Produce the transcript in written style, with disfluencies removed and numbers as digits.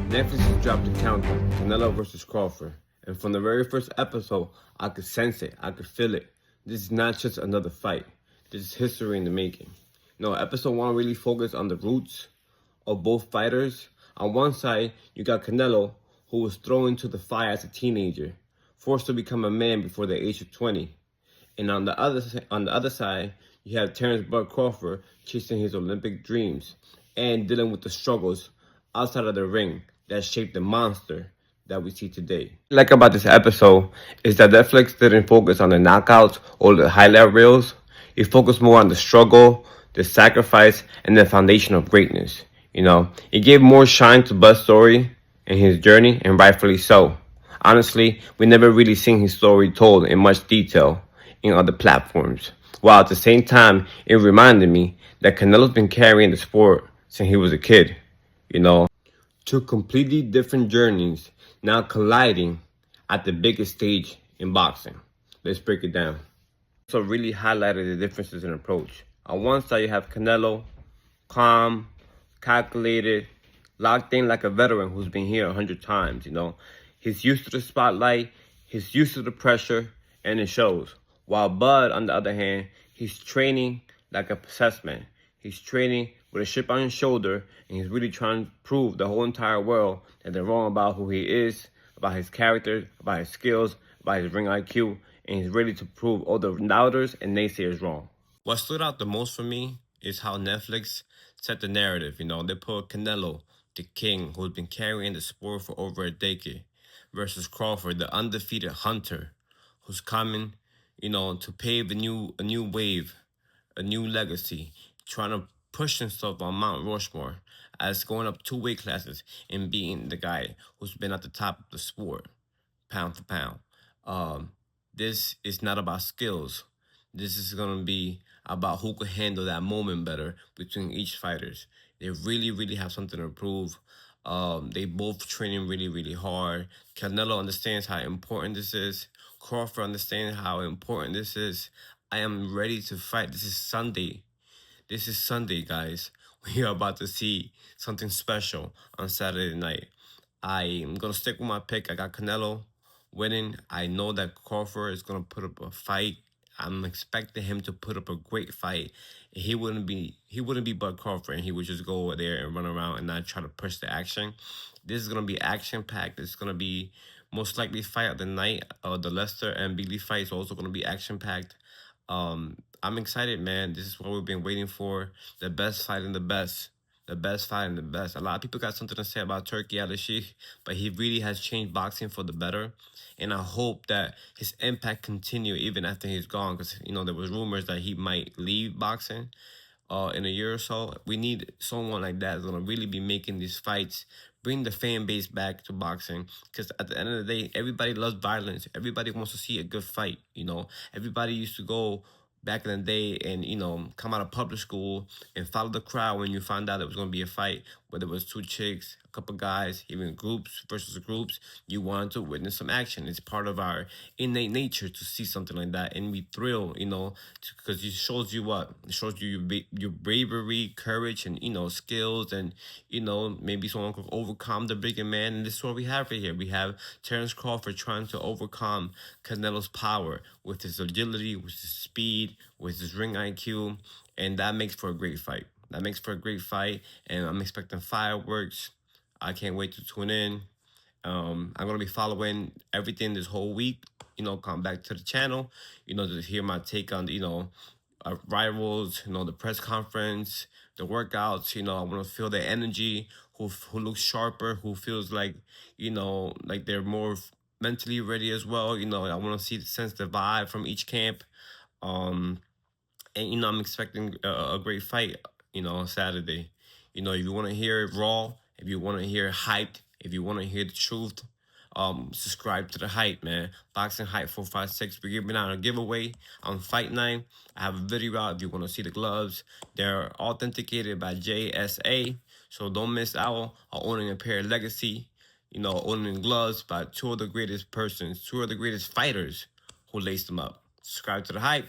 Netflix has dropped the countdown, Canelo versus Crawford. And from the very first episode, I could sense it, I could feel it. This is not just another fight. This is history in the making. Episode 1 really focused on the roots of both fighters. On one side, you got Canelo, who was thrown into the fire as a teenager, forced to become a man before the age of 20. And on the other side, you have Terence Crawford chasing his Olympic dreams and dealing with the struggles outside of the ring that shaped the monster that we see today. What I like about this episode is that Netflix didn't focus on the knockouts or the highlight reels. It focused more on the struggle, the sacrifice, and the foundation of greatness. It gave more shine to Bud's story and his journey, and rightfully so. Honestly, we never really seen his story told in much detail in other platforms. While at the same time, it reminded me that Canelo's been carrying the sport since he was a kid. Two completely different journeys now colliding at the biggest stage in boxing. Let's break it down. So really highlighted the differences in approach. On one side, you have Canelo, calm, calculated, locked in like a veteran who's been here 100 times. He's used to the spotlight, he's used to the pressure, and it shows. While Bud, on the other hand, he's training like a possessed man. He's training with a chip on his shoulder, and he's really trying to prove the whole entire world that they're wrong about who he is, about his character, about his skills, about his ring IQ, and he's ready to prove all the doubters and naysayers wrong. What stood out the most for me is how Netflix set the narrative. They put Canelo, the king, who's been carrying the sport for over a decade, versus Crawford, the undefeated hunter, who's coming, to pave a new wave, a new legacy, trying to push himself on Mount Rushmore as going up 2 weight classes and being the guy who's been at the top of the sport, pound for pound. This is not about skills. This is going to be about who could handle that moment better between each fighters. They really, really have something to prove. They both training really, really hard. Canelo understands how important this is. Crawford understands how important this is. I am ready to fight. This is Sunday. This is Sunday, guys. We are about to see something special on Saturday night. I am going to stick with my pick. I got Canelo winning. I know that Crawford is going to put up a fight. I'm expecting him to put up a great fight. He wouldn't be Bud Crawford, and he would just go over there and run around and not try to push the action. This is going to be action-packed. It's going to be most likely fight of the night. The Lester and Beasley fight is also going to be action-packed. I'm excited, man. This is what we've been waiting for. The best fight in the best. The best fight in the best. A lot of people got something to say about Turkey Al-Sheikh, but he really has changed boxing for the better. And I hope that his impact continue even after he's gone, because, there was rumors that he might leave boxing in a year or so. We need someone like that that's going to really be making these fights, bring the fan base back to boxing, because at the end of the day, everybody loves violence. Everybody wants to see a good fight, Everybody used to go back in the day and, come out of public school and follow the crowd when you found out there was going to be a fight, whether it was 2 chicks, a couple guys, even groups versus groups. You wanted to witness some action. It's part of our innate nature to see something like that and be thrilled, because it shows you what? It shows you your bravery, courage, and, skills, and, maybe someone could overcome the bigger man. And this is what we have right here. We have Terence Crawford trying to overcome Canelo's power with his agility, with his speed, with his ring IQ, and that makes for a great fight. And I'm expecting fireworks. I can't wait to tune in. I'm going to be following everything this whole week, come back to the channel, to hear my take on, rivals, the press conference, the workouts, I want to feel the energy, who looks sharper, who feels like, like they're more mentally ready as well. I want to sense the vibe from each camp. And, I'm expecting a great fight, on Saturday. If you want to hear it raw, if you want to hear hyped, if you want to hear the truth, subscribe to the hype, man. Boxing Hype 456. We're giving out a giveaway on Fight Night. I have a video out if you want to see the gloves. They're authenticated by JSA, so don't miss out on owning a pair of Legacy. Owning gloves by two of the greatest fighters who laced them up. Subscribe to the hype.